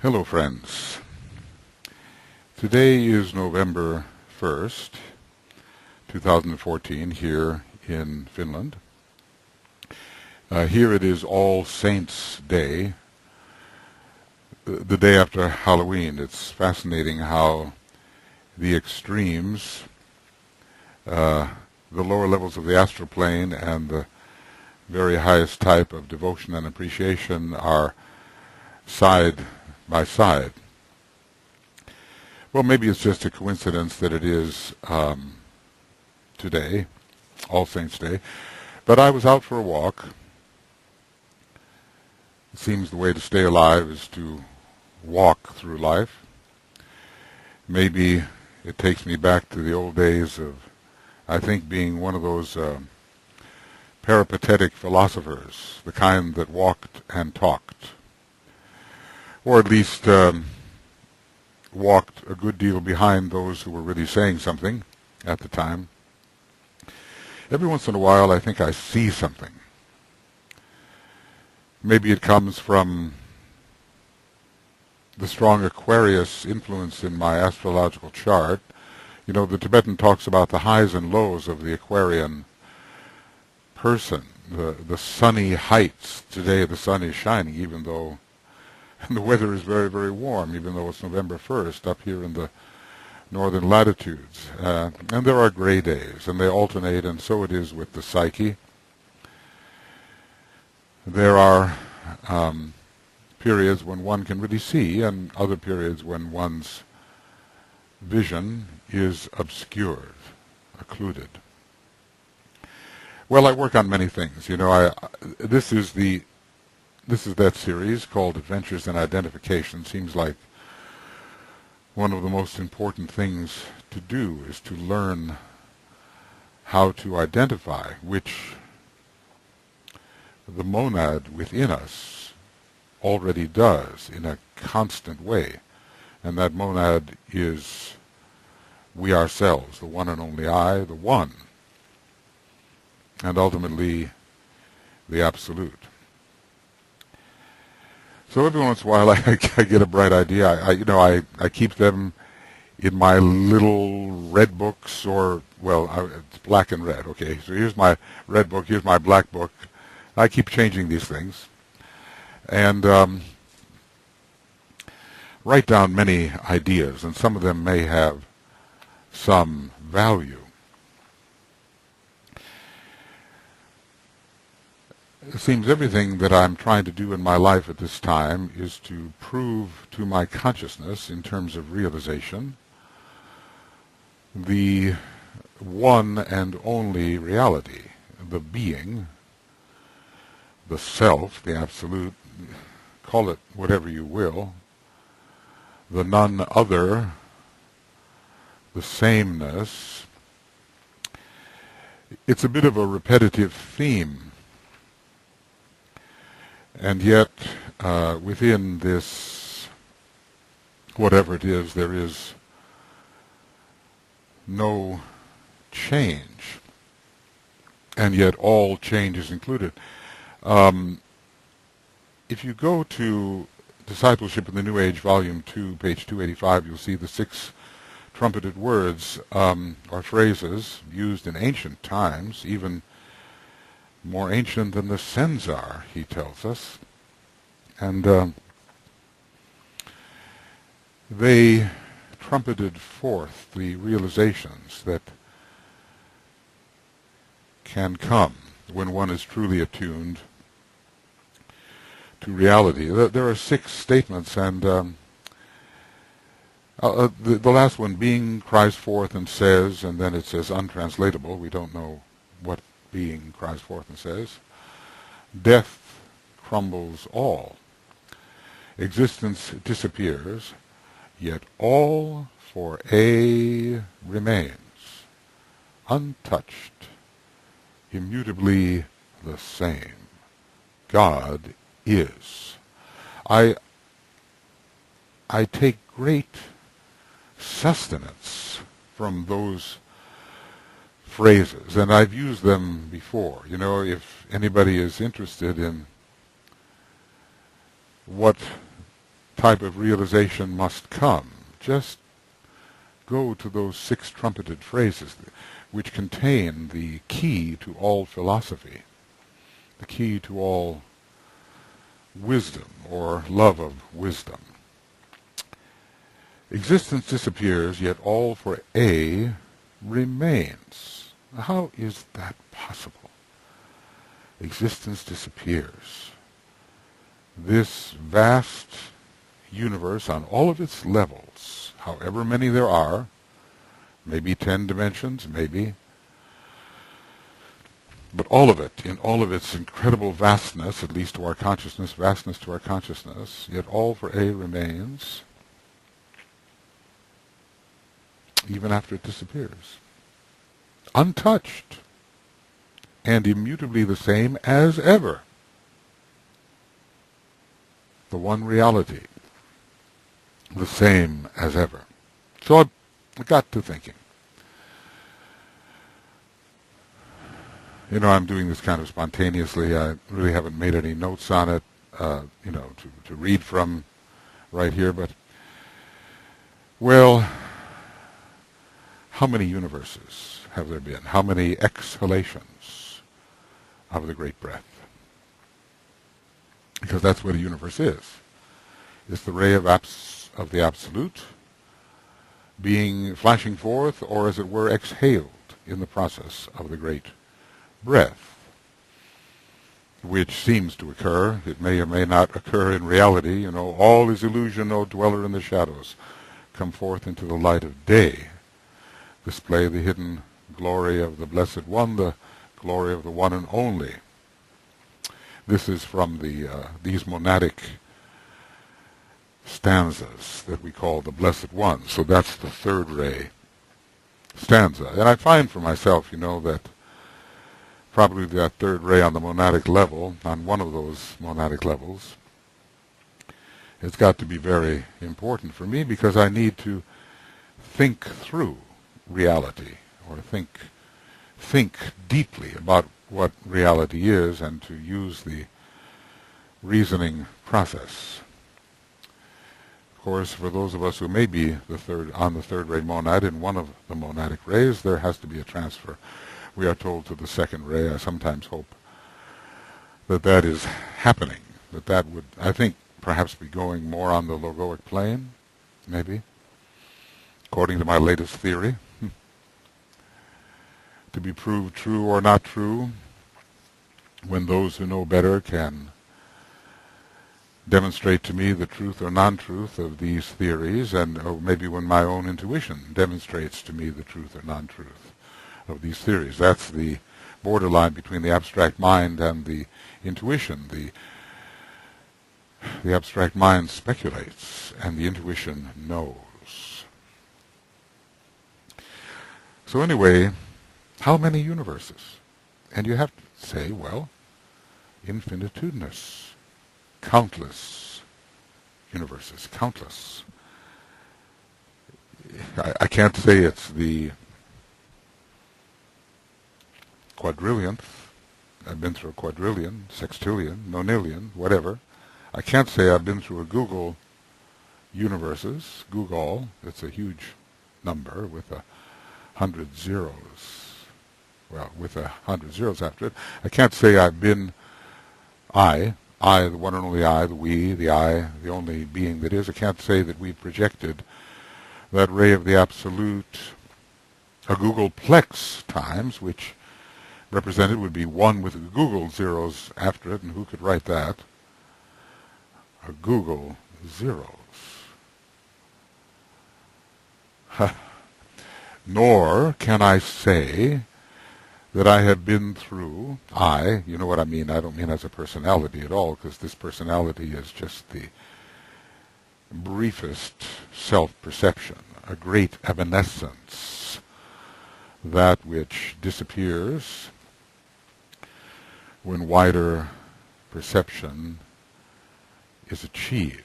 Hello friends. Today is November 1st, 2014 here in Finland. Here it is All Saints' Day, the day after Halloween. It's fascinating how the extremes, the lower levels of the astral plane and the very highest type of devotion and appreciation are side by side. Well, maybe it's just a coincidence that it is today, All Saints' Day, but I was out for a walk. It seems the way to stay alive is to walk through life. Maybe it takes me back to the old days of, I think, being one of those peripatetic philosophers, the kind that walked and talked, or at least walked a good deal behind those who were really saying something at the time. Every once in a while, I think I see something. Maybe it comes from the strong Aquarius influence in my astrological chart. You know, the Tibetan talks about the highs and lows of the Aquarian person, the sunny heights. Today the sun is shining, even though the weather is very, very warm, even though it's November 1st up here in the northern latitudes. And there are gray days, and they alternate, and so it is with the psyche. There are periods when one can really see, and other periods when one's vision is obscured, occluded. Well, I work on many things. You know, this is that series called Adventures in Identification. Seems like one of the most important things to do is to learn how to identify which the monad within us already does in a constant way. And that monad is we ourselves, the one and only I, the one, and ultimately the Absolute. So every once in a while I get a bright idea. I keep them in my little red books, or, well, it's black and red. Okay, so here's my red book, here's my black book. I keep changing these things. And write down many ideas, and some of them may have some value. It seems everything that I'm trying to do in my life at this time is to prove to my consciousness, in terms of realization, the one and only reality, the being, the self, the Absolute, call it whatever you will, the none other, the sameness. It's a bit of a repetitive theme. And yet, within this, whatever it is, there is no change. And yet all change is included. If you go to Discipleship in the New Age, Volume 2, page 285, you'll see the 6 trumpeted words or phrases used in ancient times, even more ancient than the Censar, he tells us. And they trumpeted forth the realizations that can come when one is truly attuned to reality. There are 6 statements, and the last one, being, cries forth and says, and then it says untranslatable. We don't know what being cries forth and says. Death crumbles all. Existence disappears, yet all for A remains, untouched, immutably the same. God is. I take great sustenance from those phrases, and I've used them before. You know, if anybody is interested in what type of realization must come. Just go to those 6 trumpeted phrases which contain the key to all philosophy, the key to all wisdom or love of wisdom. Existence disappears, yet all for A remains. How is that possible? Existence disappears. This vast universe on all of its levels, however many there are, maybe 10 dimensions, maybe, but all of it, in all of its incredible vastness, at least to our consciousness, vastness to our consciousness, yet all for A remains, even after it disappears, untouched and immutably the same as ever. The one reality, the same as ever. So I got to thinking. I'm doing this kind of spontaneously. I really haven't made any notes on it, to read from right here. But, well, how many universes have there been? How many exhalations of the great breath? Because that's what a universe is. It's the ray of the absolute being flashing forth, or as it were, exhaled in the process of the great breath, which seems to occur. It may or may not occur in reality. All is illusion, O dweller in the shadows. Come forth into the light of day. Display the hidden glory of the Blessed One, the glory of the one and only. This is from these monadic stanzas that we call the Blessed One. So that's the third ray stanza. And I find for myself, that probably that third ray on the monadic level, on one of those monadic levels, it's got to be very important for me, because I need to think through reality, or think deeply about what reality is, and to use the reasoning process. Of course, for those of us who may be on the third ray monad in one of the monadic rays, there has to be a transfer, we are told, to the second ray. I sometimes hope that is happening, that would, I think, perhaps be going more on the logoic plane, maybe, according to my latest theory. To be proved true or not true, when those who know better can demonstrate to me the truth or non-truth of these theories, or maybe when my own intuition demonstrates to me the truth or non-truth of these theories. That's the borderline between the abstract mind and the intuition. The abstract mind speculates, and the intuition knows. So anyway, how many universes? And you have to say, well, infinitudinous, countless universes, countless. I can't say it's the quadrillionth. I've been through a quadrillion, sextillion, nonillion, whatever. I can't say I've been through a Google universes. Google, it's a huge number with 100 zeros. Well, with 100 zeros after it. I can't say I've been I, the one and only I, the we, the I, the only being that is. I can't say that we've projected that ray of the absolute a Googleplex times, which represented would be 1 with Google zeros after it, and who could write that? A Google zeros. Nor can I say that I have been through, you know what I mean, I don't mean as a personality at all, because this personality is just the briefest self-perception, a great evanescence, that which disappears when wider perception is achieved.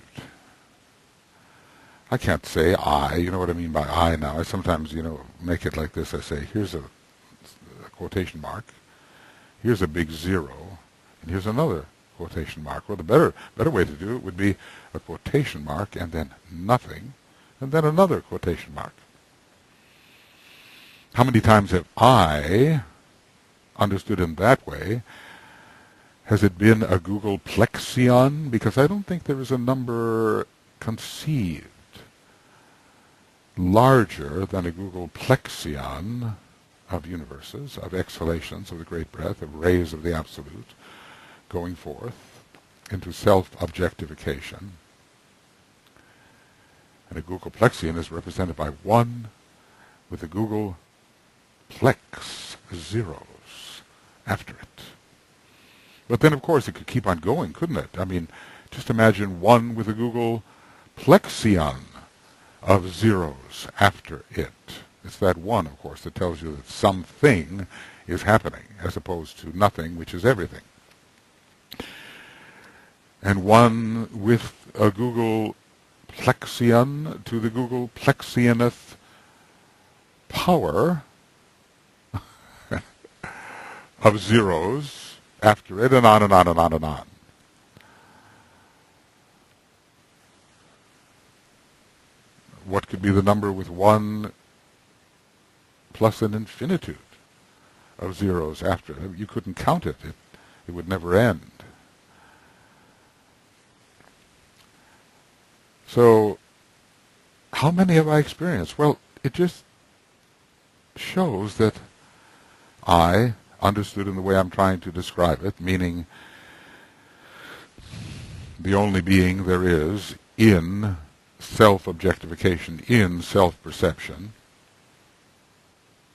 I can't say I, you know what I mean by I now. I sometimes, make it like this. I say, here's a quotation mark, here's a big zero, and here's another quotation mark. Well, the better way to do it would be a quotation mark and then nothing, and then another quotation mark. How many times have I understood in that way? Has it been a Google plexion? Because I don't think there is a number conceived larger than a Google plexion of universes, of exhalations of the great breath, of rays of the absolute, going forth into self-objectification. And a Google plexion is represented by 1 with a Google plex zeros after it. But then, of course, it could keep on going, couldn't it? I mean, just imagine 1 with a Google plexion of zeros after it. It's that 1, of course, that tells you that something is happening, as opposed to nothing, which is everything. And 1 with a Google plexion to the Google plexioneth power of zeros after it, and on and on and on and on. What could be the number with 1 plus an infinitude of zeros after it? You couldn't count it. It would never end. So, how many have I experienced? Well, it just shows that I understood in the way I'm trying to describe it, meaning the only being there is in self-objectification, in self-perception,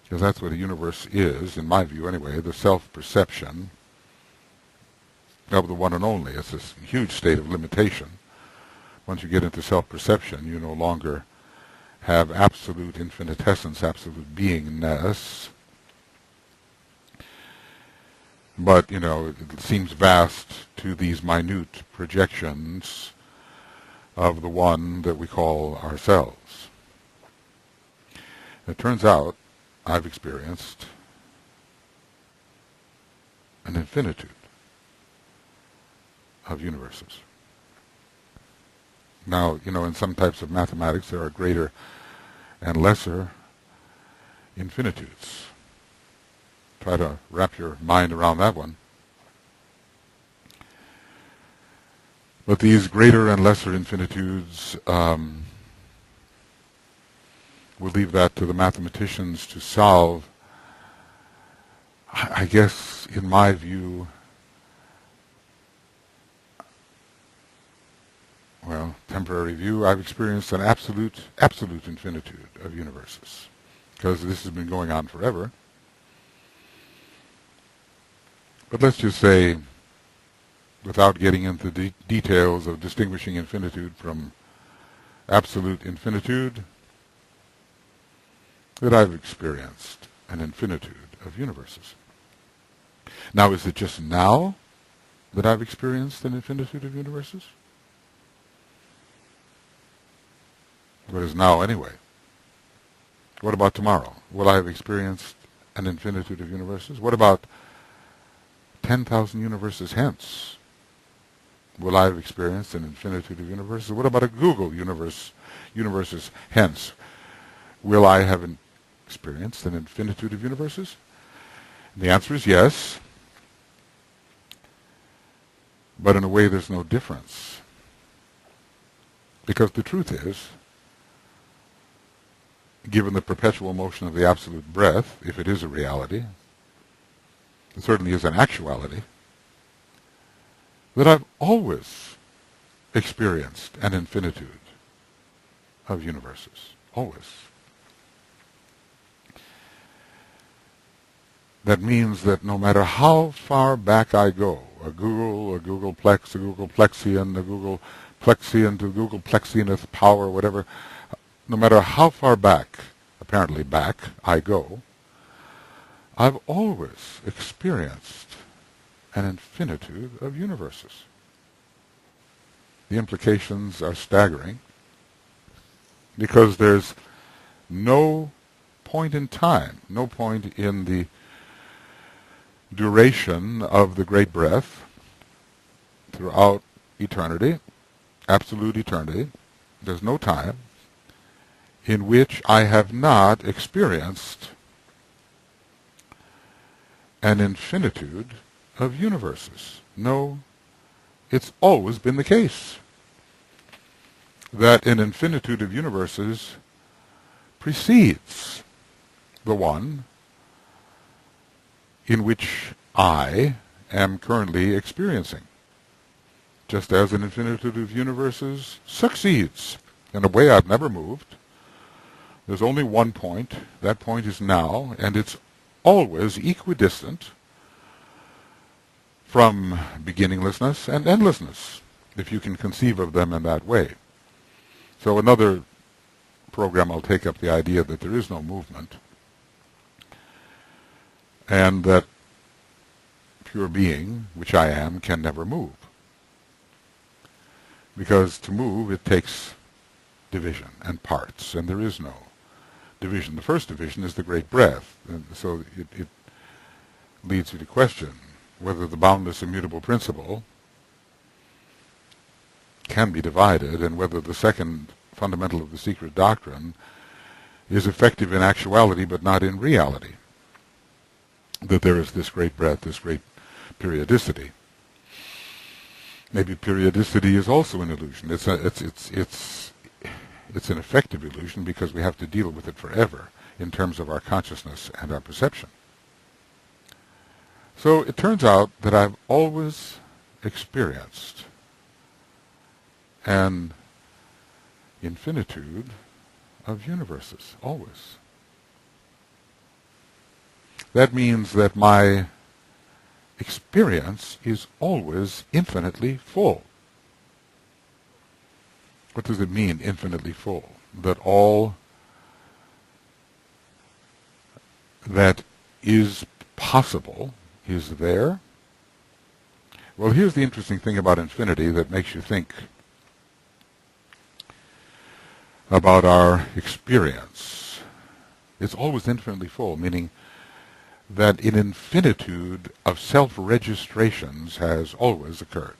because that's what a universe is, in my view anyway, the self-perception of the one and only. It's this huge state of limitation. Once you get into self-perception, you no longer have absolute infinitessence, absolute beingness. But, it seems vast to these minute projections of the one that we call ourselves. It turns out I've experienced an infinitude of universes. Now, in some types of mathematics there are greater and lesser infinitudes. Try to wrap your mind around that one. But these greater and lesser infinitudes, we'll leave that to the mathematicians to solve. I guess, in my view, temporary view, I've experienced an absolute infinitude of universes, because this has been going on forever. But let's just say, without getting into the details of distinguishing infinitude from absolute infinitude, that I've experienced an infinitude of universes. Now, is it just now that I've experienced an infinitude of universes? What is now anyway? What about tomorrow? Will I have experienced an infinitude of universes? What about 10,000 universes hence? Will I have experienced an infinitude of universes? What about a Google universes hence? Will I have experienced an infinitude of universes? And the answer is yes. But in a way there's no difference. Because the truth is, given the perpetual motion of the absolute breath, if it is a reality, it certainly is an actuality, that I've always experienced an infinitude of universes. Always. That means that no matter how far back I go, a Google plex, a Google plexion, a Google plexion to Google plexioneth power, whatever, no matter how far back, apparently back, I go, I've always experienced an infinitude of universes. The implications are staggering, because there's no point in time, no point in the duration of the great breath throughout eternity, absolute eternity, there's no time in which I have not experienced an infinitude of universes. No, it's always been the case that an infinitude of universes precedes the one in which I am currently experiencing, just as an infinitude of universes succeeds. In a way, I've never moved. There's only one point. That point is now, and it's always equidistant from beginninglessness and endlessness, if you can conceive of them in that way. So another program I'll take up the idea that there is no movement, and that pure being, which I am, can never move. Because to move, it takes division and parts, and there is no division. The first division is the great breath, and so it leads you to question whether the boundless immutable principle can be divided, and whether the second fundamental of the secret doctrine is effective in actuality but not in reality, that there is this great breadth, this great periodicity. Maybe periodicity is also an illusion. It's an effective illusion because we have to deal with it forever in terms of our consciousness and our perception. So it turns out that I've always experienced an infinitude of universes, always. That means that my experience is always infinitely full. What does it mean, infinitely full? That all that is possible is there? Well, here's the interesting thing about infinity that makes you think about our experience. It's always infinitely full, meaning that an infinitude of self-registrations has always occurred.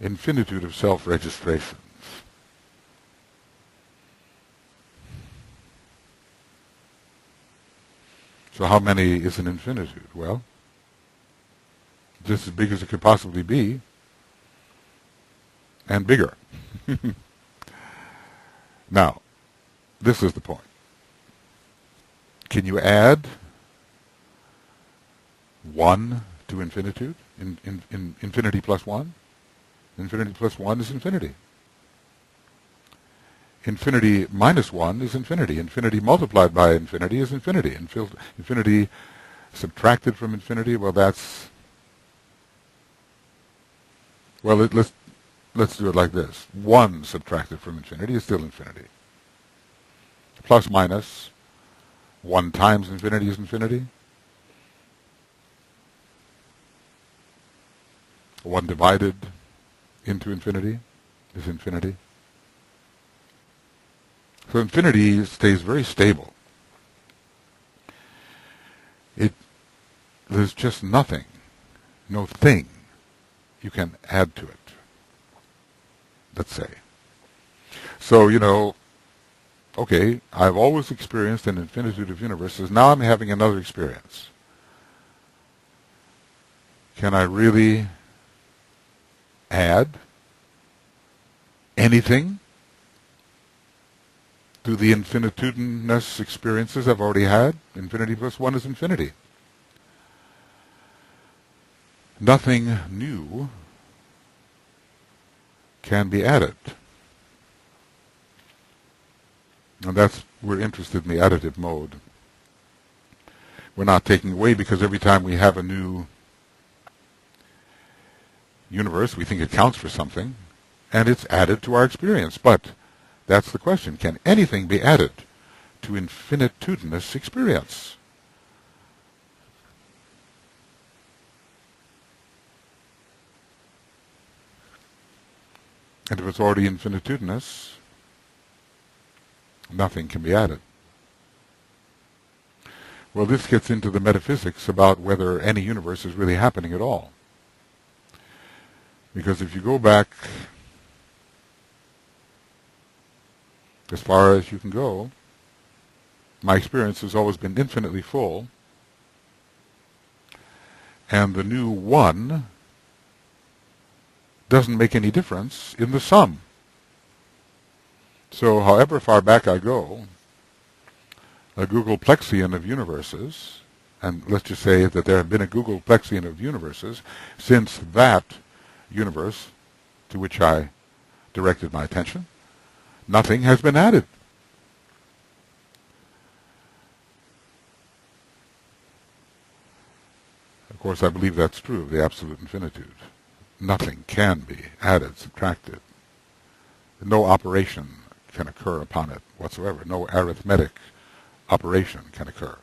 Infinitude of self-registrations. So how many is an infinitude? Well, just as big as it could possibly be, and bigger. Now, this is the point. Can you add 1 to infinitude? Infinity plus 1? Infinity plus 1 is infinity. Infinity minus 1 is infinity. Infinity multiplied by infinity is infinity. Infinity subtracted from infinity, well, that's... Well, let's do it like this. 1 subtracted from infinity is still infinity. Plus minus 1 times infinity is infinity. 1 divided into infinity is infinity. So infinity stays very stable. There's just nothing, no thing you can add to it, let's say. So, okay, I've always experienced an infinitude of universes. Now I'm having another experience. Can I really add anything to the infinitudinous experiences I've already had? Infinity plus 1 is infinity. Nothing new can be added. And we're interested in the additive mode. We're not taking away, because every time we have a new universe, we think it counts for something, and it's added to our experience. But that's the question. Can anything be added to infinitudinous experience? And if it's already infinitudinous, nothing can be added. Well, this gets into the metaphysics about whether any universe is really happening at all. Because if you go back as far as you can go, my experience has always been infinitely full, and the new one doesn't make any difference in the sum. So however far back I go, a Googleplexian of universes, and let's just say that there have been a Googleplexian of universes since that universe to which I directed my attention, nothing has been added. Of course, I believe that's true of the absolute infinitude. Nothing can be added, subtracted. No operation can occur upon it whatsoever. No arithmetic operation can occur.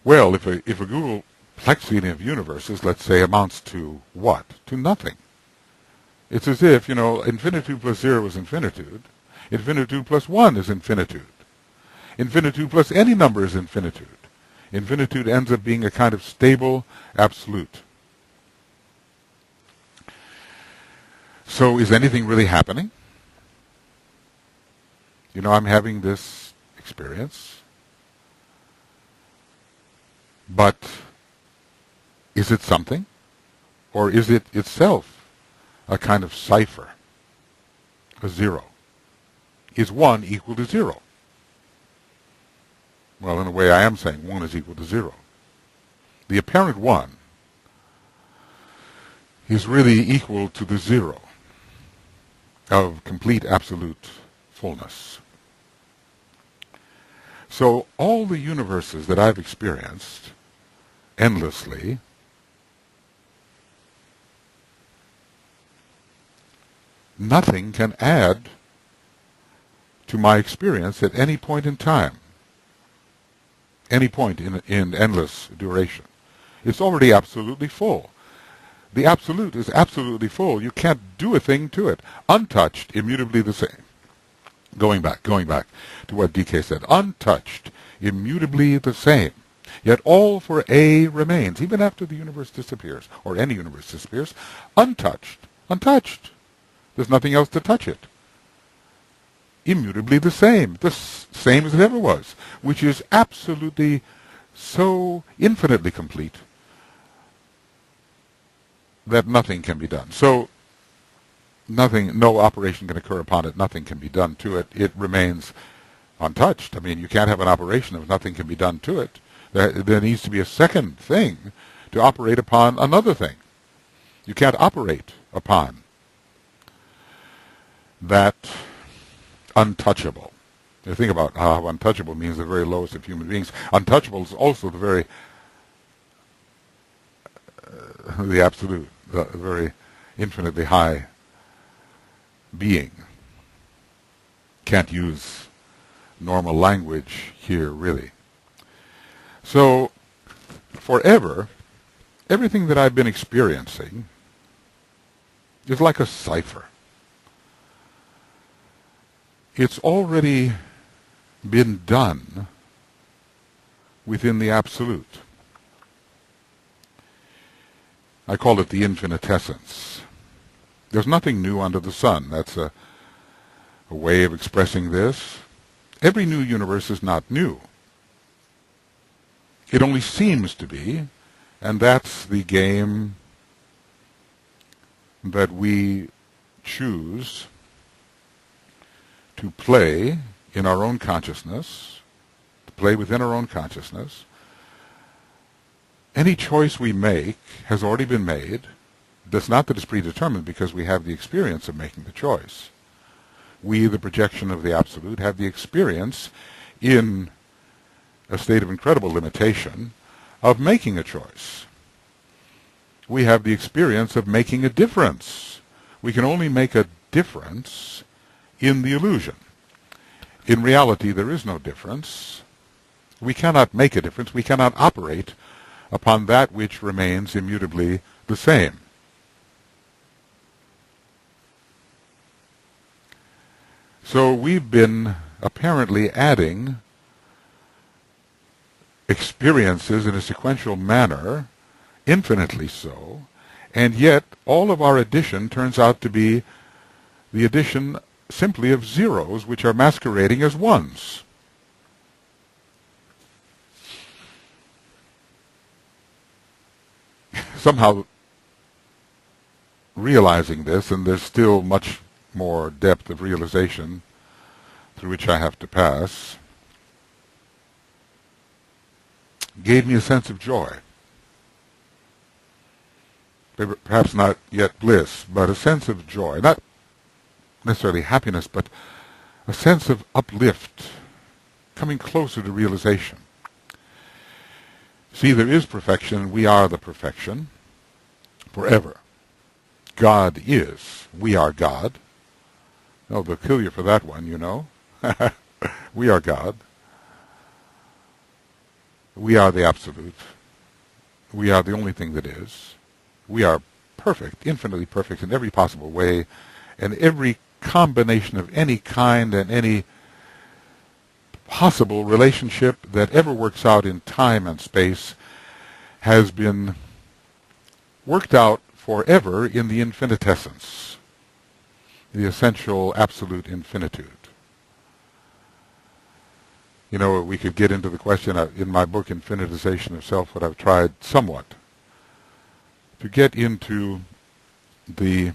Well, if a Googleplexian of universes, let's say, amounts to what? To nothing. It's as if, infinitude plus 0 is infinitude. Infinitude plus 1 is infinitude. Infinitude plus any number is infinitude. Infinitude ends up being a kind of stable absolute. So is anything really happening? I'm having this experience. But is it something? Or is it itself a kind of cipher? A 0? Is 1 equal to 0? Well, in a way, I am saying 1 is equal to 0. The apparent 1 is really equal to the 0 of complete absolute fullness. So all the universes that I've experienced endlessly nothing can add to my experience at any point in time. Any point in endless duration. It's already absolutely full. The absolute is absolutely full. You can't do a thing to it. Untouched, immutably the same. Going back to what DK said. Untouched, immutably the same. Yet all for A remains, even after the universe disappears, or any universe disappears, untouched. Untouched. There's nothing else to touch it. Immutably the same as it ever was, which is absolutely so infinitely complete that nothing can be done. So no operation can occur upon it, nothing can be done to it. It remains untouched. I mean, you can't have an operation if nothing can be done to it. There needs to be a second thing to operate upon another thing. You can't operate upon that untouchable. You think about how untouchable means the very lowest of human beings. Untouchable is also the absolute, the very infinitely high being. Can't use normal language here, really. So, forever, everything that I've been experiencing is like a cipher. It's already been done within the absolute. I call it the infinitessence. There's nothing new under the sun. That's a way of expressing this. Every new universe is not new. It only seems to be, and that's the game that we choose to play in our own consciousness, to play within our own consciousness. Any choice we make has already been made. That's not that it's predetermined, because we have the experience of making the choice. We, the projection of the absolute, have the experience in a state of incredible limitation of making a choice. We have the experience of making a difference. We can only make a difference in the illusion. In reality, there is no difference. We cannot make a difference. We cannot operate upon that which remains immutably the same. So we've been apparently adding experiences in a sequential manner, infinitely so, And yet, all of our addition turns out to be the addition simply of zeros, which are masquerading as ones. Somehow, realizing this, and there's still much more depth of realization through which I have to pass, gave me a sense of joy. Perhaps not yet bliss, but a sense of joy. Not necessarily happiness, but a sense of uplift, coming closer to realization. See, there is perfection, and we are the perfection forever. God is. We are God. Oh, they'll kill you for that one, you know. We are God. We are the absolute. We are the only thing that is. We are perfect, infinitely perfect in every possible way, and every combination of any kind and any possible relationship that ever works out in time and space has been worked out forever in the infinitessence, the essential absolute infinitude. You know, we could get into the question in my book, Infinitization of Self, what I've tried somewhat to get into the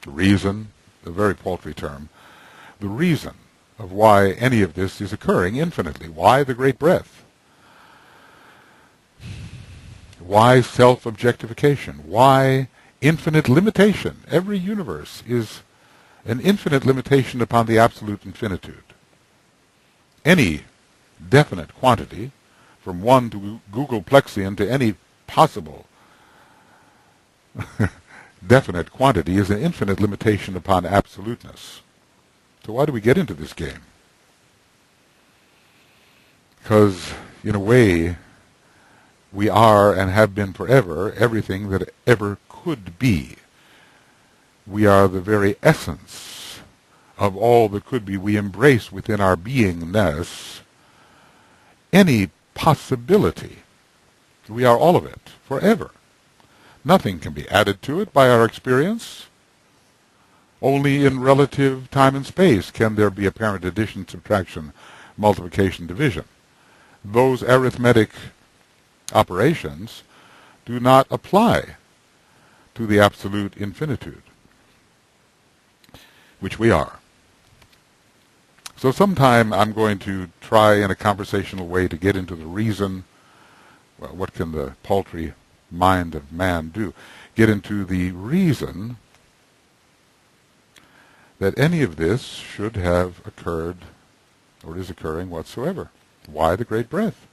reason, a very paltry term, the reason of why any of this is occurring infinitely. Why the great breath? Why self-objectification? Why infinite limitation? Every universe is an infinite limitation upon the absolute infinitude. Any definite quantity, from 1 to Googleplexian to any possible definite quantity, is an infinite limitation upon absoluteness. So why do we get into this game? Because, in a way, we are and have been forever everything that ever could be. We are the very essence of all that could be. We embrace within our beingness any possibility. We are all of it, forever. Nothing can be added to it by our experience. Only in relative time and space can there be apparent addition, subtraction, multiplication, division. Those arithmetic operations do not apply to the absolute infinitude, which we are. So sometime I'm going to try in a conversational way to get into the reason. Well, what can the paltry mind of man do? Get into the reason that any of this should have occurred or is occurring whatsoever. Why the great breath?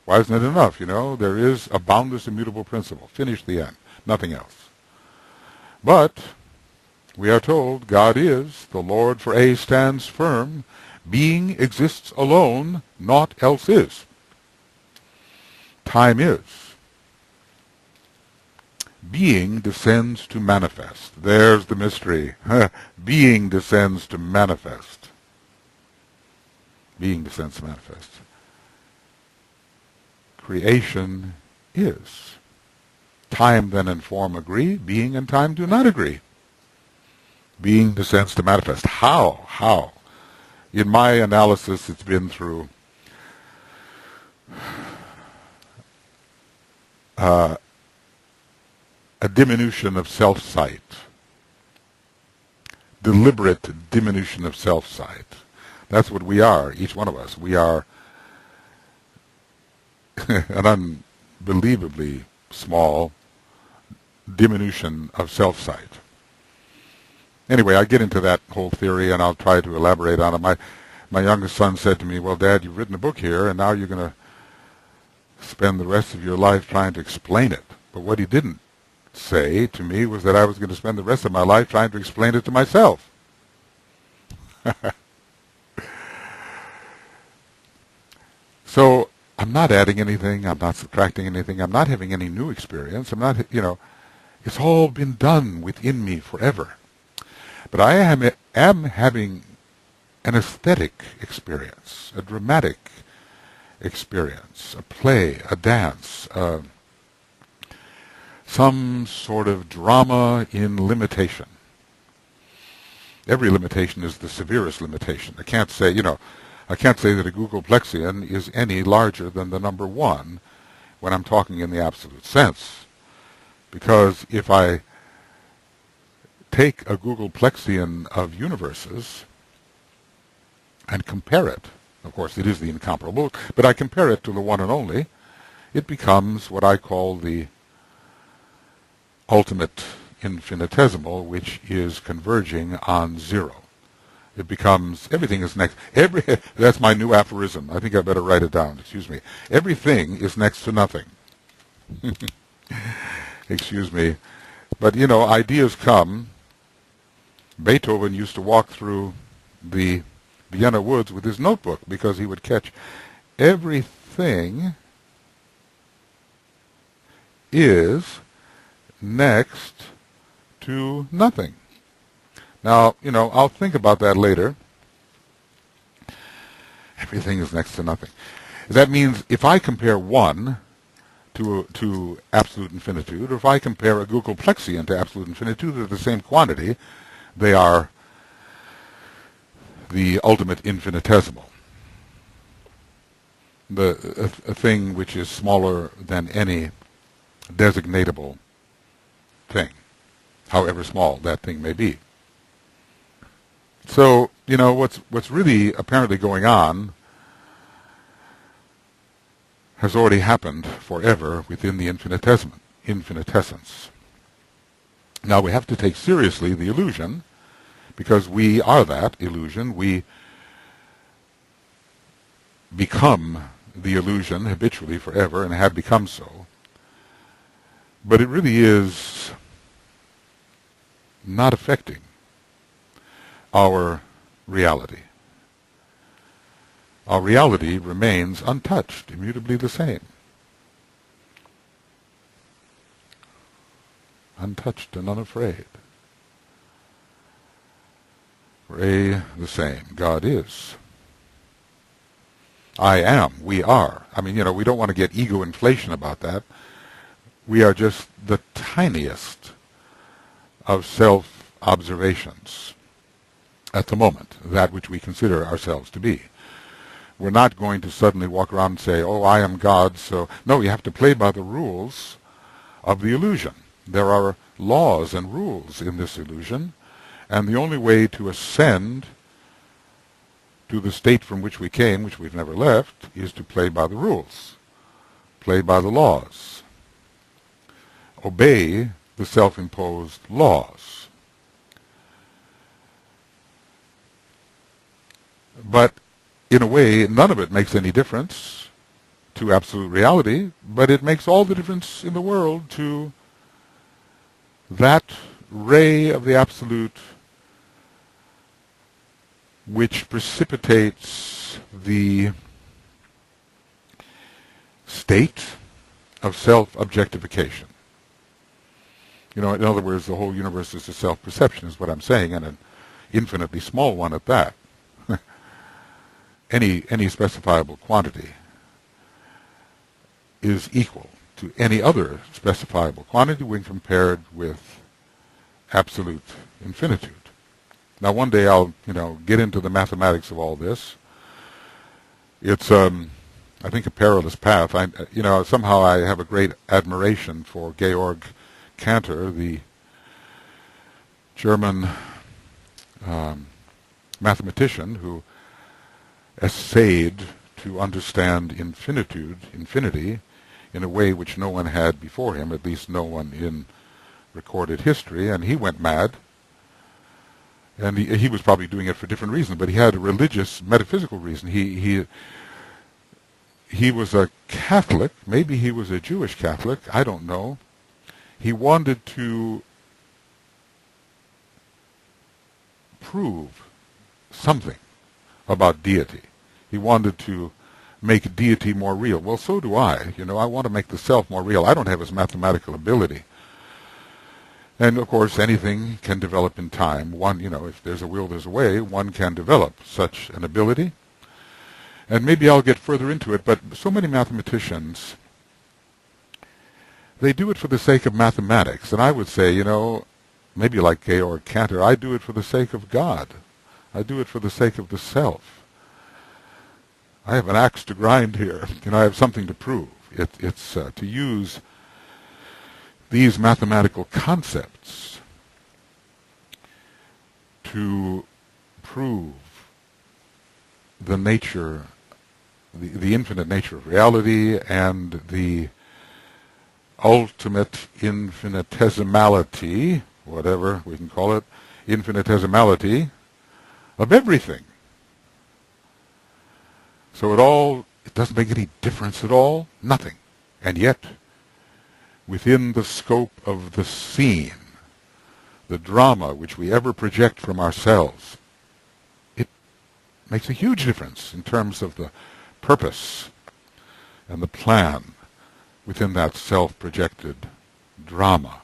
Why isn't it enough? You know, there is a boundless, immutable principle. Finish the end. Nothing else. But we are told God is, the Lord for A stands firm, being exists alone, naught else is. Time is. Being descends to manifest. There's the mystery. Being descends to manifest. Being descends to manifest. Creation is. Time then and form agree. Being and time do not agree. Being descends to manifest. How? How? In my analysis, it's been through a diminution of self-sight. Deliberate diminution of self-sight. That's what we are, each one of us. We are an unbelievably small diminution of self-sight. Anyway, I get into that whole theory, and I'll try to elaborate on it. My youngest son said to me, well, Dad, you've written a book here, and now you're going to spend the rest of your life trying to explain it. But what he didn't say to me was that I was going to spend the rest of my life trying to explain it to myself. So I'm not adding anything. I'm not subtracting anything. I'm not having any new experience. I'm not, it's all been done within me forever. But I am having an aesthetic experience, a dramatic experience, a play, a dance, some sort of drama in limitation. Every limitation is the severest limitation. I can't say that a googolplexian is any larger than the number 1 when I'm talking in the absolute sense. Because if I take a googolplexian of universes and compare it, of course it is the incomparable, but I compare it to the one and only, it becomes what I call the ultimate infinitesimal, which is converging on 0. It becomes, everything is next, that's my new aphorism. I think I better write it down, excuse me. Everything is next to nothing. Excuse me. But, ideas come. Beethoven used to walk through the Vienna woods with his notebook because he would catch everything is next to nothing. Now, I'll think about that later. Everything is next to nothing. That means if I compare 1 to absolute infinitude, or if I compare a googolplexian to absolute infinitude, they're the same quantity. They are the ultimate infinitesimal. A thing which is smaller than any designatable thing, however small that thing may be. So, what's really apparently going on has already happened forever within the infinitessence. Now we have to take seriously the illusion, because we are that illusion. We become the illusion habitually forever and have become so. But it really is not affecting our reality. Our reality remains untouched, immutably the same. Untouched and unafraid. Ray the same. God is. I am. We are. We don't want to get ego inflation about that. We are just the tiniest of self-observations at the moment, that which we consider ourselves to be. We're not going to suddenly walk around and say, oh, I am God, so... No, you have to play by the rules of the illusion. There are laws and rules in this illusion, and the only way to ascend to the state from which we came, which we've never left, is to play by the rules, play by the laws, obey the self-imposed laws. But in a way, none of it makes any difference to absolute reality, but it makes all the difference in the world to that ray of the absolute which precipitates the state of self-objectification. In other words, the whole universe is a self-perception, is what I'm saying, and an infinitely small one at that. Any specifiable quantity is equal to any other specifiable quantity when compared with absolute infinitude. Now, one day I'll, get into the mathematics of all this. It's, I think, a perilous path. Somehow I have a great admiration for Georg Cantor, the German mathematician who essayed to understand infinity, in a way which no one had before him, at least no one in recorded history, and he went mad. And he was probably doing it for different reasons, but he had a religious, metaphysical reason. He was a Catholic. Maybe he was a Jewish Catholic. I don't know. He wanted to prove something about deity. He wanted to make deity more real. Well, so do I. I want to make the self more real. I don't have his mathematical ability. And, of course, anything can develop in time. If there's a will, there's a way. One can develop such an ability. And maybe I'll get further into it, but so many mathematicians they do it for the sake of mathematics. And I would say, maybe like Georg Cantor, I do it for the sake of God. I do it for the sake of the self. I have an axe to grind here. I have something to prove. It's to use these mathematical concepts to prove the nature, the infinite nature of reality and the ultimate infinitesimality, whatever we can call it, infinitesimality of everything. So it doesn't make any difference at all, nothing. And yet, within the scope of the scene, the drama which we ever project from ourselves, it makes a huge difference in terms of the purpose and the plan within that self-projected drama.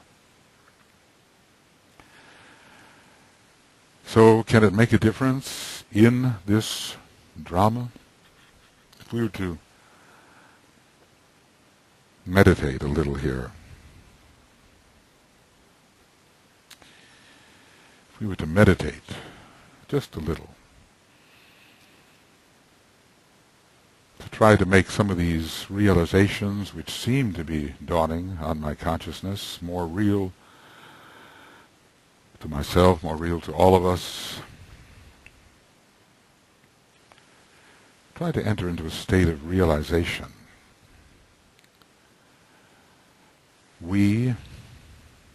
So can it make a difference in this drama? If we were to meditate a little here, if we were to meditate just a little, to try to make some of these realizations which seem to be dawning on my consciousness more real to myself, more real to all of us, try to enter into a state of realization. We,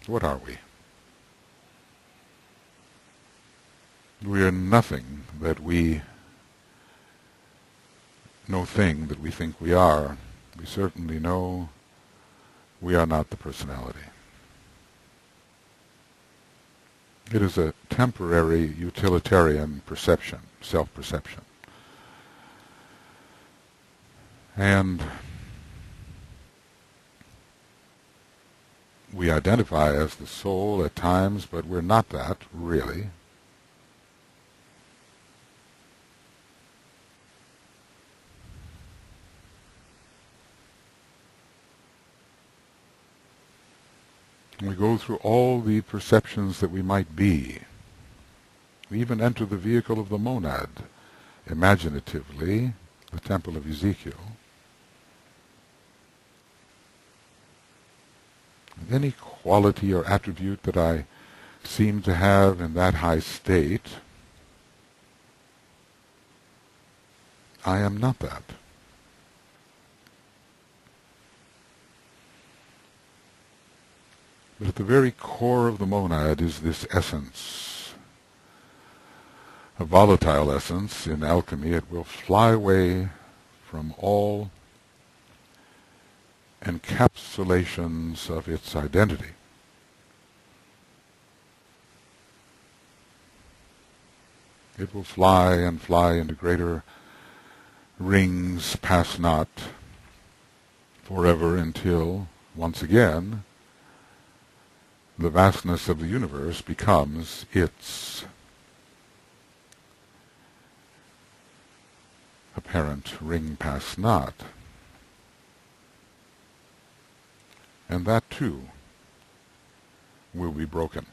what are we? We are nothing that no thing that we think we are. We certainly know we are not the personality. It is a temporary utilitarian perception, self-perception. And we identify as the soul at times, but we're not that, really. We go through all the perceptions that we might be. We even enter the vehicle of the monad, imaginatively, the temple of Ezekiel. Any quality or attribute that I seem to have in that high state, I am not that. But at the very core of the monad is this essence, a volatile essence. In alchemy, it will fly away from all encapsulations of its identity. It will fly and fly into greater rings, pass not, forever until, once again, the vastness of the universe becomes its apparent ring pass not. And that too will be broken.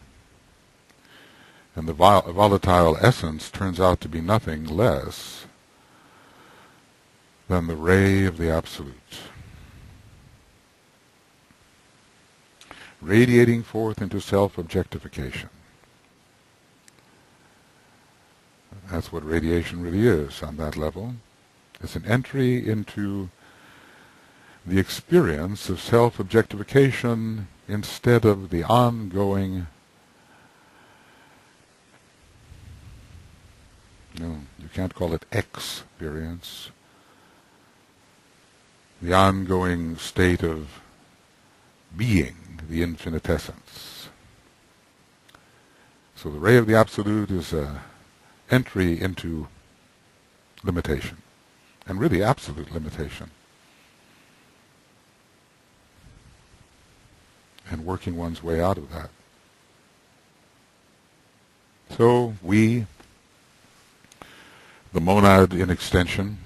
And the volatile essence turns out to be nothing less than the ray of the Absolute, radiating forth into self-objectification. That's what radiation really is on that level. It's an entry into the experience of self-objectification instead of the ongoing, you can't call it experience, the ongoing state of being, the infinite essence. So the ray of the Absolute is an entry into limitation, and really absolute limitation, and working one's way out of that. So we, the monad in extension,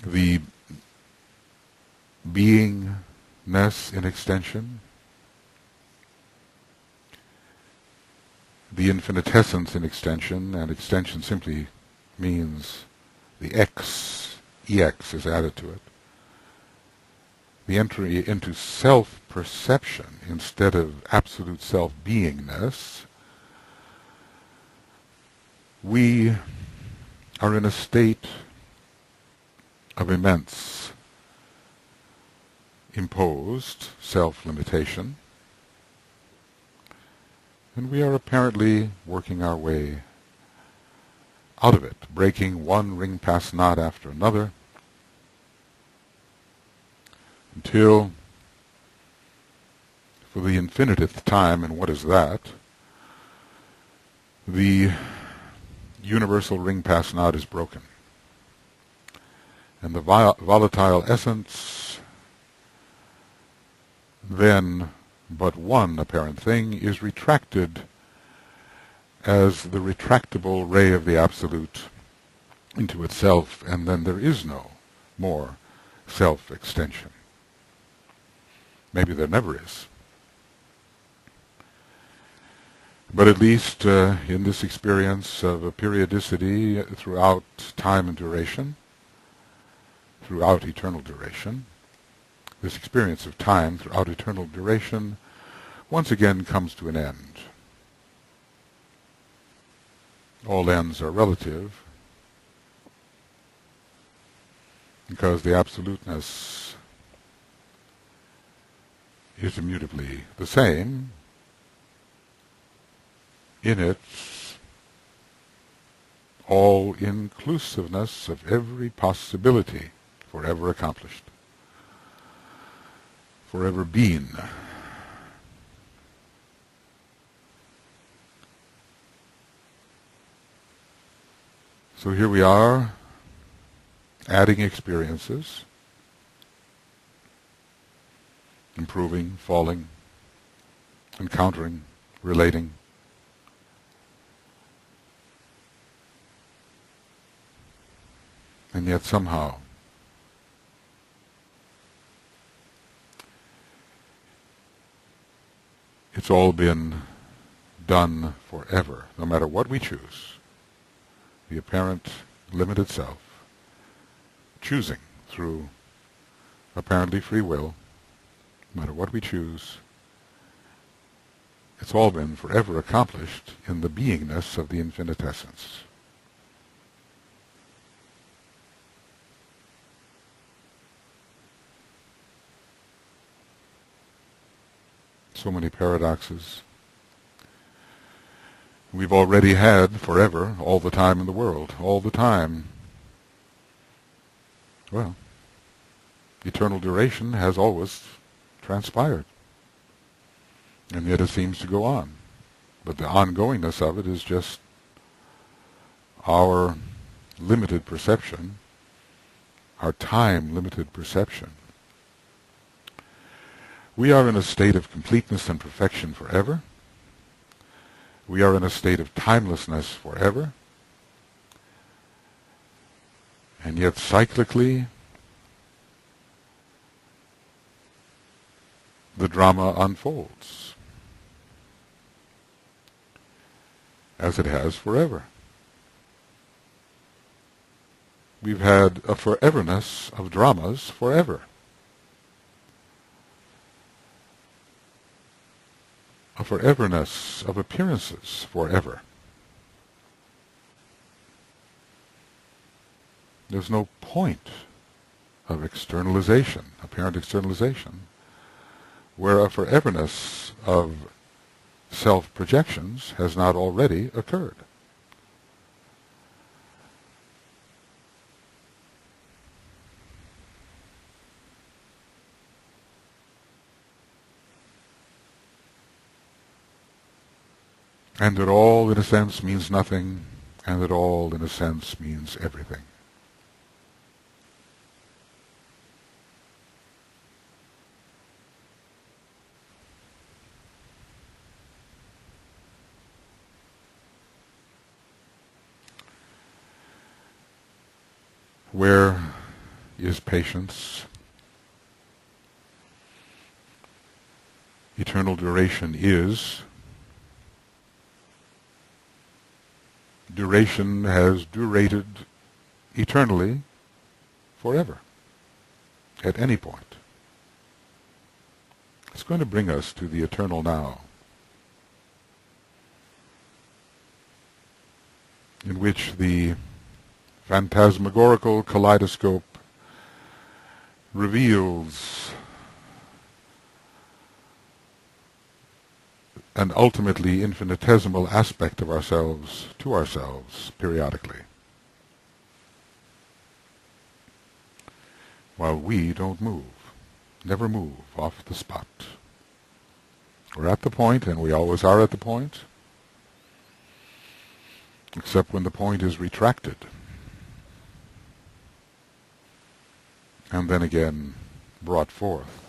the beingness in extension, the infinitessence in extension, and extension simply means the ex is added to it. The entry into self-perception instead of absolute self-beingness, we are in a state of immense imposed self-limitation, and we are apparently working our way out of it, breaking one ring-pass knot after another, until, for the infiniteth time, and what is that, the universal ring-pass knot is broken, and the volatile essence, then but one apparent thing, is retracted as the retractable ray of the Absolute into itself, and then there is no more self-extension. Maybe there never is. But at least in this experience of a periodicity throughout time and duration, throughout eternal duration, this experience of time throughout eternal duration once again comes to an end. All ends are relative, because the absoluteness is immutably the same in its all-inclusiveness of every possibility forever accomplished, forever been. So here we are, adding experiences, improving, falling, encountering, relating. And yet somehow it's all been done forever, no matter what we choose. The apparent limited self, choosing through apparently free will, no matter what we choose, it's all been forever accomplished in the beingness of the infinite essence. So many paradoxes. We've already had forever, all the time in the world, all the time. Well, eternal duration has always transpired, and yet it seems to go on. But the ongoingness of it is just our limited perception, our time-limited perception. We are in a state of completeness and perfection forever. We are in a state of timelessness forever. And yet cyclically, the drama unfolds, as it has forever. We've had a foreverness of dramas forever. A foreverness of appearances forever. There's no point of externalization, apparent externalization, where a foreverness of self-projections has not already occurred. And it all, in a sense, means nothing, and it all, in a sense, means everything. Where is patience? eternal duration is, duration has durated eternally forever, at any point. It's going to bring us to the eternal now, in which the phantasmagorical kaleidoscope reveals an ultimately infinitesimal aspect of ourselves to ourselves periodically, while we don't move, never move off the spot. We're at the point, and we always are at the point, except when the point is retracted, and then again brought forth.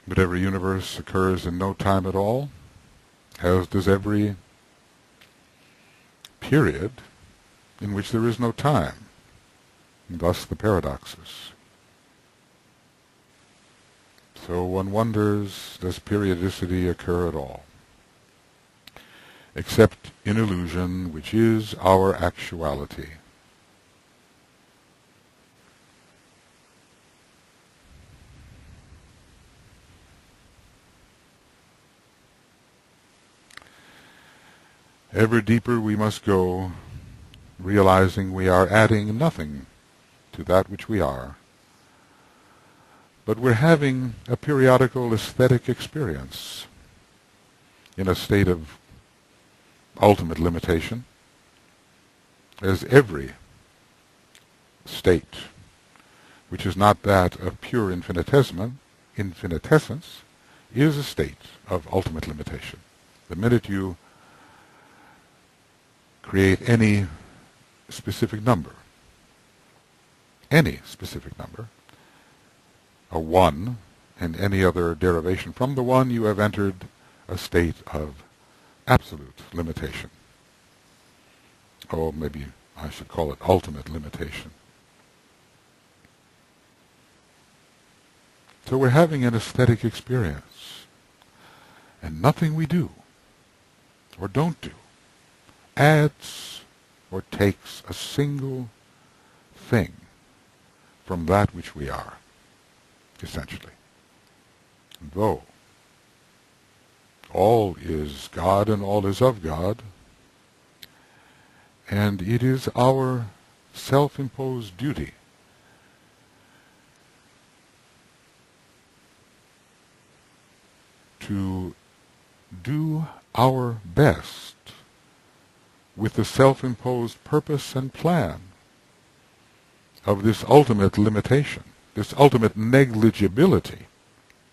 But every universe occurs in no time at all, as does every period in which there is no time, and thus the paradoxes. So one wonders, does periodicity occur at all? Except in illusion, which is our actuality. Ever deeper we must go, realizing we are adding nothing to that which we are, but we're having a periodical aesthetic experience in a state of ultimate limitation, as every state which is not that of pure infinitescence is a state of ultimate limitation. The minute you create any specific number, a 1, and any other derivation from the 1, you have entered a state of absolute limitation. Oh, maybe I should call it ultimate limitation. So we're having an aesthetic experience, and nothing we do or don't do adds or takes a single thing from that which we are, essentially. Though all is God and all is of God, and it is our self-imposed duty to do our best with the self-imposed purpose and plan of this ultimate limitation, this ultimate negligibility.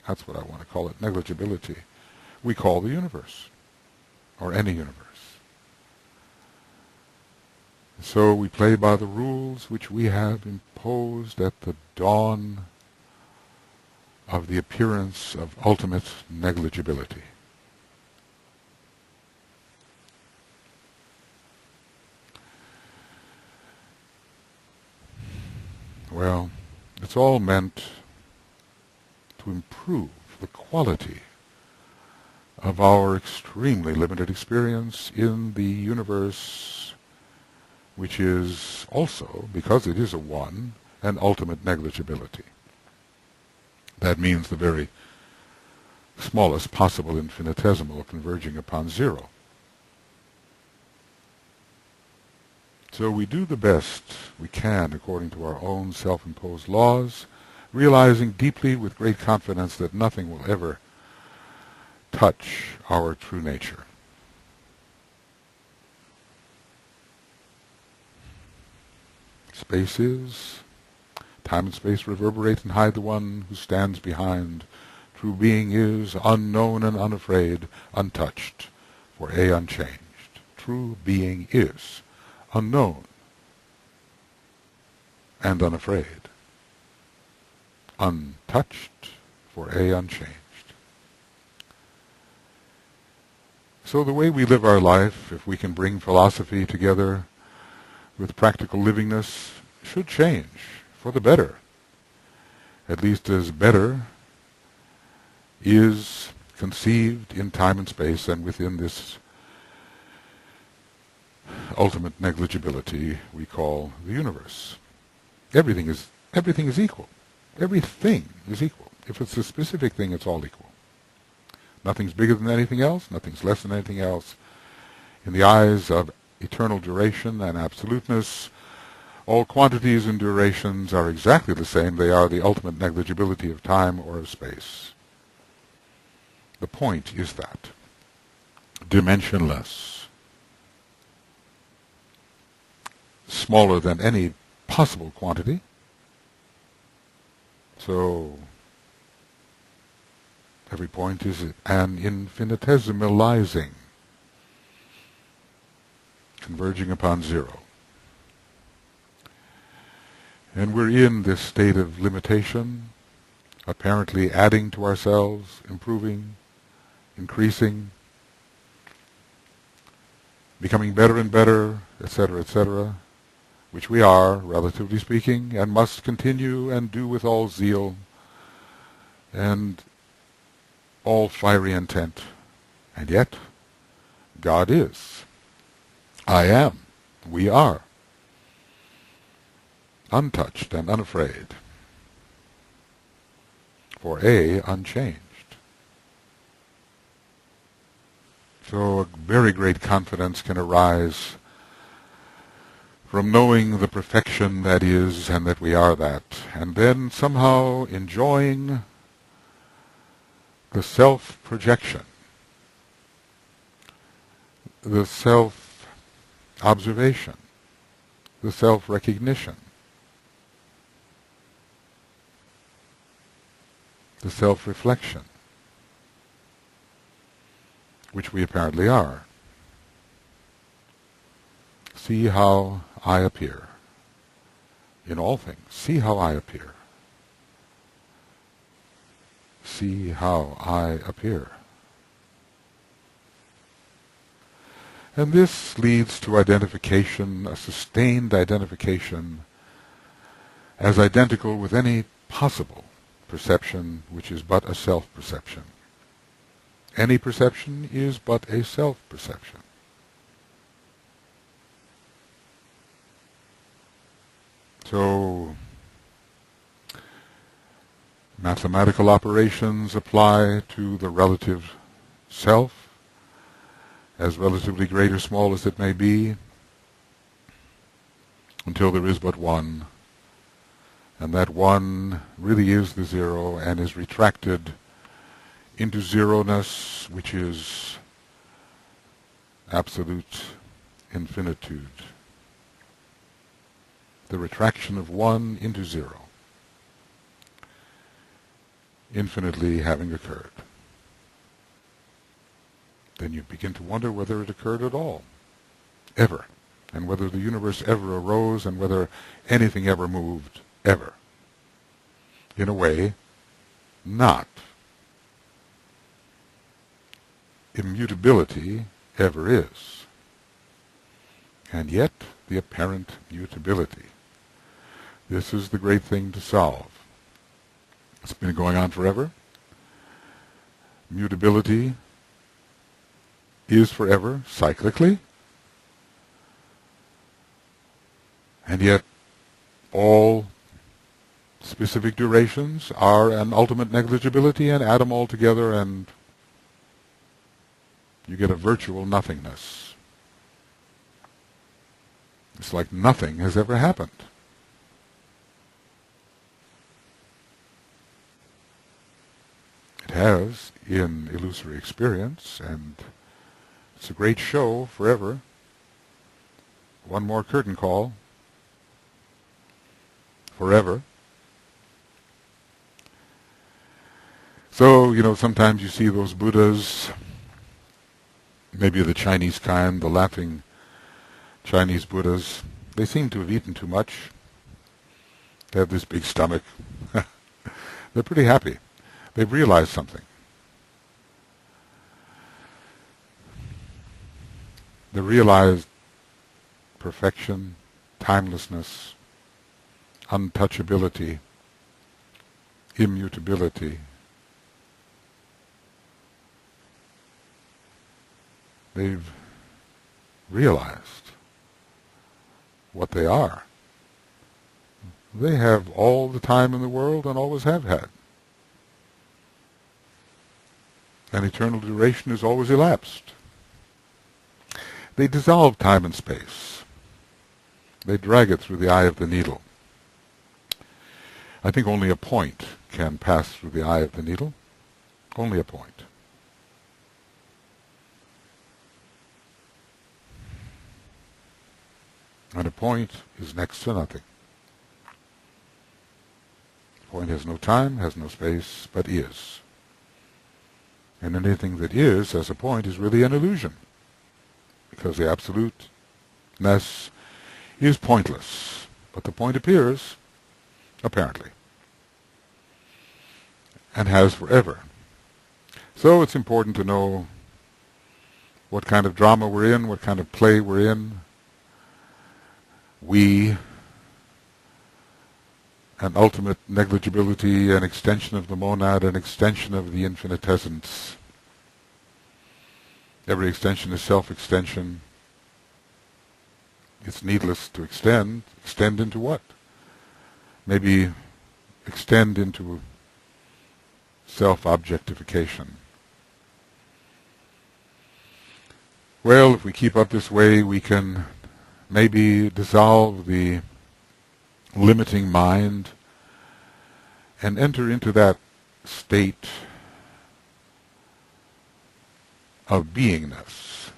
That's what I want to call it, negligibility. We call the universe, or any universe. So we play by the rules which we have imposed at the dawn of the appearance of ultimate negligibility. Well, it's all meant to improve the quality of our extremely limited experience in the universe, which is also, because it is a 1, an ultimate negligibility. That means the very smallest possible infinitesimal converging upon 0. So we do the best we can according to our own self-imposed laws, realizing deeply with great confidence that nothing will ever touch our true nature. Space is, time and space reverberate and hide the one who stands behind. True being is, unknown and unafraid, untouched, for A unchanged. True being is, unknown and unafraid, untouched, for A unchanged. So the way we live our life, if we can bring philosophy together with practical livingness, should change for the better, at least as better is conceived in time and space and within this ultimate negligibility we call the universe. Everything is equal. Everything is equal. If it's a specific thing, it's all equal. Nothing's bigger than anything else. Nothing's less than anything else. In the eyes of eternal duration and absoluteness, all quantities and durations are exactly the same. They are the ultimate negligibility of time or of space. The point is that dimensionless, smaller than any possible quantity. So every point is an infinitesimalizing, converging upon zero. And we're in this state of limitation, apparently adding to ourselves, improving, increasing, becoming better and better, etc., which we are, relatively speaking, and must continue and do with all zeal and all fiery intent. And yet, God is. I am. We are. Untouched and unafraid. For unchanged. So a very great confidence can arise from knowing the perfection that is and that we are that, and then somehow enjoying the self-projection, the self-observation, the self-recognition, the self-reflection, which we apparently are. See how I appear in all things. See how I appear. See how I appear. And this leads to identification, a sustained identification, as identical with any possible perception which is but a self-perception. Any perception is but a self-perception. So, mathematical operations apply to the relative self, as relatively great or small as it may be, until there is but one, and that one really is the zero and is retracted into zeroness, which is absolute infinitude. The retraction of one into zero, infinitely having occurred. Then you begin to wonder whether it occurred at all, ever, and whether the universe ever arose, and whether anything ever moved, ever. In a way, not. Immutability ever is, and yet the apparent mutability. This is the great thing to solve. It's been going on forever. Mutability is forever, cyclically, and yet all specific durations are an ultimate negligibility, and add them all together and you get a virtual nothingness. It's like nothing has ever happened. It has in illusory experience, and it's a great show forever. One more curtain call. Forever. So, sometimes you see those Buddhas, maybe the Chinese kind, the laughing Chinese Buddhas. They seem to have eaten too much. They have this big stomach. They're pretty happy. They've realized something. They realized perfection, timelessness, untouchability, immutability. They've realized what they are. They have all the time in the world and always have had. And eternal duration is always elapsed. They dissolve time and space. They drag it through the eye of the needle. I think only a point can pass through the eye of the needle. Only a point. And a point is next to nothing. A point has no time, has no space, but is. And anything that is, as a point, is really an illusion. Because the absoluteness is pointless. But the point appears, apparently. And has forever. So it's important to know what kind of drama we're in, what kind of play we're in. We, an ultimate negligibility, an extension of the monad, an extension of the infinitessence. Every extension is self-extension. It's needless to extend. Extend into what? Maybe extend into self-objectification. Well, if we keep up this way, we can maybe dissolve the limiting mind and enter into that state of beingness.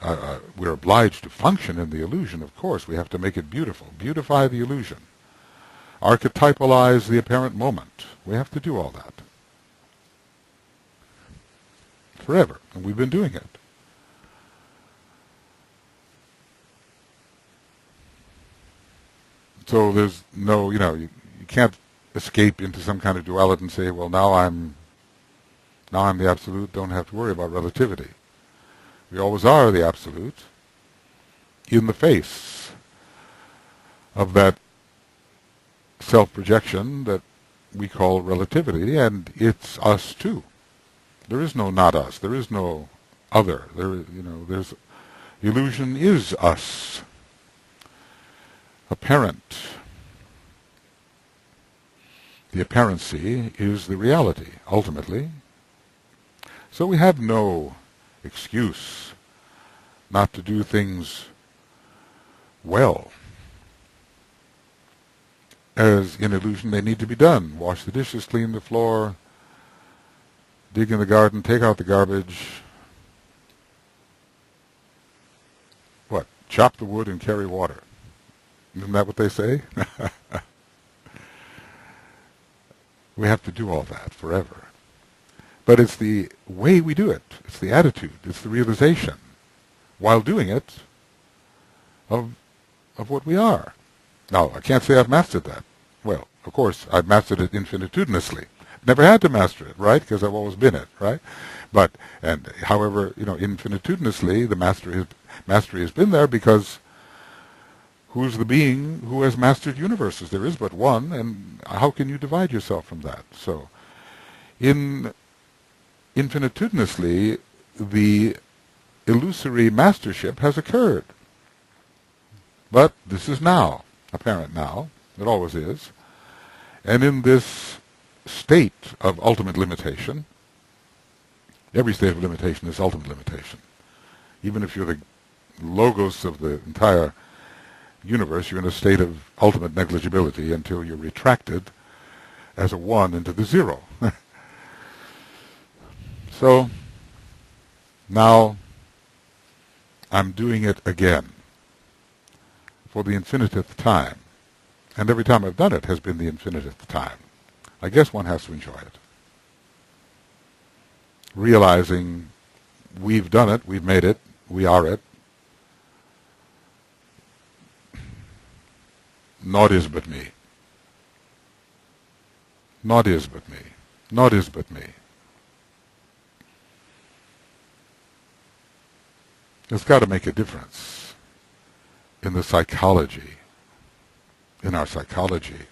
We're obliged to function in the illusion, of course. We have to make it beautiful. Beautify the illusion. Archetypalize the apparent moment. We have to do all that. Forever. And we've been doing it. So there's no, you can't escape into some kind of duality and say, well, now I'm the absolute, don't have to worry about relativity. We always are the absolute in the face of that self-projection that we call relativity, and it's us too. There is no not us. There is no other. There's illusion is us. Apparent. The apparency is the reality, ultimately. So we have no excuse not to do things well. As in illusion they need to be done. Wash the dishes, clean the floor, dig in the garden, take out the garbage. What? Chop the wood and carry water. Isn't that what they say? We have to do all that forever. But it's the way we do it. It's the attitude. It's the realization, while doing it, of what we are. Now, I can't say I've mastered that. Well, of course, I've mastered it infinitudinously. Never had to master it, right? Because I've always been it, right? However, infinitudinously, the mastery has been there because who's the being who has mastered universes? There is but one, and how can you divide yourself from that? So, infinitudinously, the illusory mastership has occurred. But this is now, apparent now. It always is. And in this state of ultimate limitation, every state of limitation is ultimate limitation. Even if you're the logos of the entire universe, you're in a state of ultimate negligibility until you're retracted as a one into the zero. So, now I'm doing it again for the infiniteth time. And every time I've done it has been the infiniteth time. I guess one has to enjoy it. Realizing we've done it, we've made it, we are it. Naught is but me. Naught is but me. Naught is but me. It's got to make a difference in the psychology, in our psychology.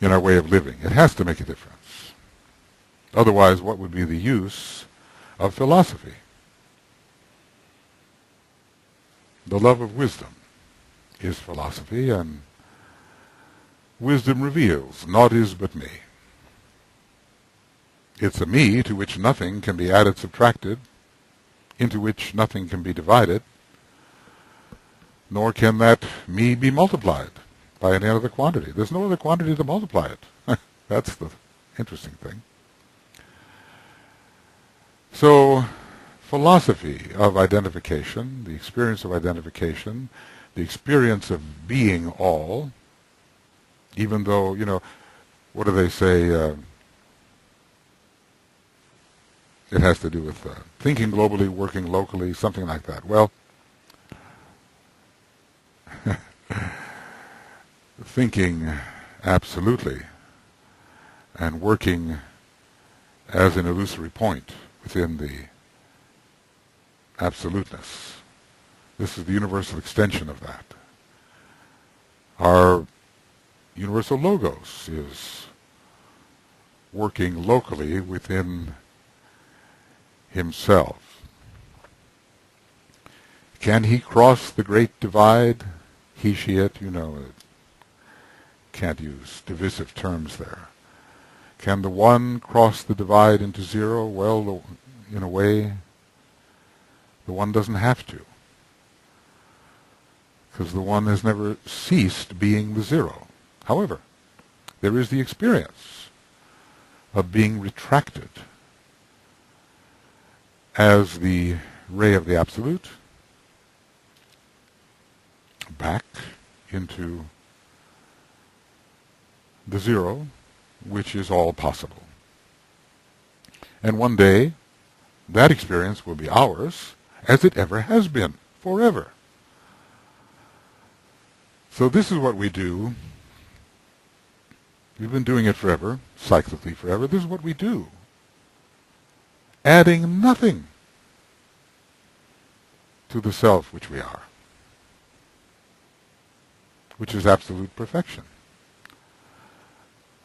in our way of living. It has to make a difference. Otherwise, what would be the use of philosophy? The love of wisdom is philosophy, and wisdom reveals, naught is but me. It's a me to which nothing can be added, subtracted, into which nothing can be divided, nor can that me be multiplied by any other quantity. There's no other quantity to multiply it. That's the interesting thing. So, philosophy of identification, the experience of identification, the experience of being all, even though, what do they say? It has to do with thinking globally, working locally, something like that. Well, thinking absolutely and working as an illusory point within the absoluteness. This is the universal extension of that. Our universal logos is working locally within himself. Can he cross the great divide? He, she, it, can't use divisive terms there. Can the one cross the divide into zero? Well, in a way, the one doesn't have to, because the one has never ceased being the zero. However, there is the experience of being retracted as the ray of the absolute back into the zero, which is all possible. And one day, that experience will be ours, as it ever has been, forever. So this is what we do. We've been doing it forever, cyclically forever. This is what we do. Adding nothing to the self which we are, which is absolute perfection.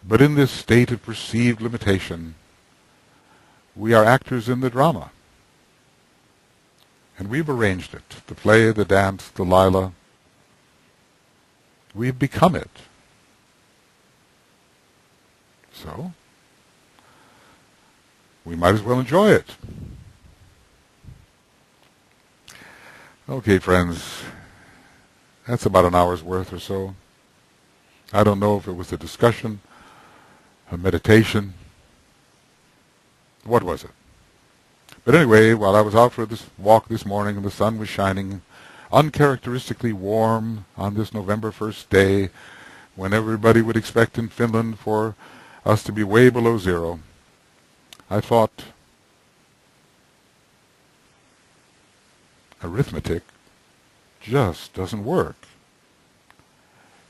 But in this state of perceived limitation, we are actors in the drama. And we've arranged it, the play, the dance, the lila. We've become it. So, we might as well enjoy it. Okay, friends, that's about an hour's worth or so. I don't know if it was a discussion, a meditation. What was it? But anyway, while I was out for this walk this morning and the sun was shining uncharacteristically warm on this November 1st day, when everybody would expect in Finland for us to be way below zero, I thought, arithmetic just doesn't work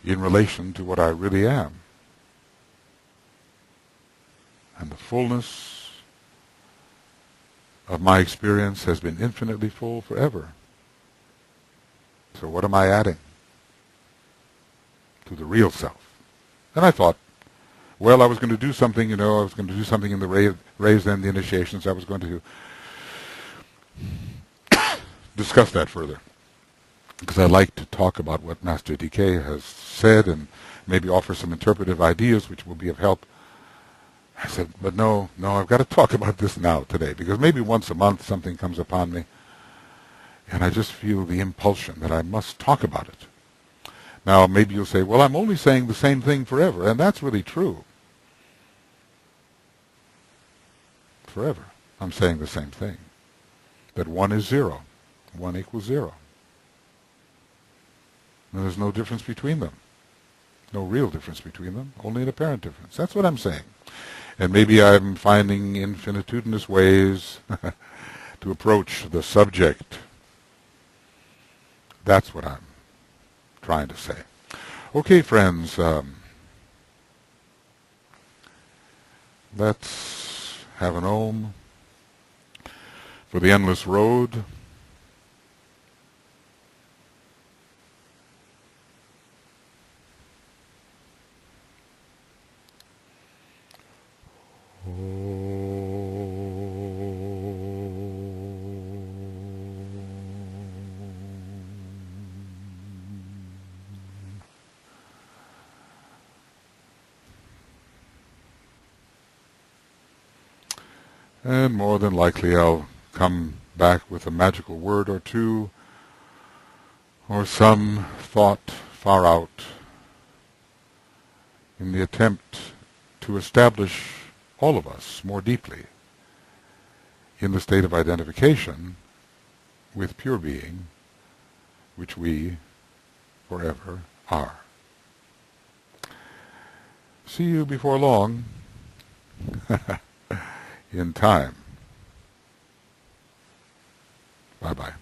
in relation to what I really am. And the fullness of my experience has been infinitely full forever. So what am I adding to the real self? And I thought, well, I was going to do something, I was going to do something in the raise and the initiations. I was going to discuss that further, because I like to talk about what Master DK has said and maybe offer some interpretive ideas which will be of help. I said, but no, I've got to talk about this now, today, because maybe once a month something comes upon me, and I just feel the impulsion that I must talk about it. Now, maybe you'll say, well, I'm only saying the same thing forever, and that's really true. Forever, I'm saying the same thing, that 1 is 0, 1 equals 0. And there's no difference between them, no real difference between them, only an apparent difference. That's what I'm saying. And maybe I'm finding infinitudinous ways to approach the subject. That's what I'm trying to say. Okay, friends, let's have an Om for the endless road. And more than likely I'll come back with a magical word or two, or some thought far out, in the attempt to establish all of us more deeply in the state of identification with pure being, which we forever are. See you before long, in time. Bye-bye.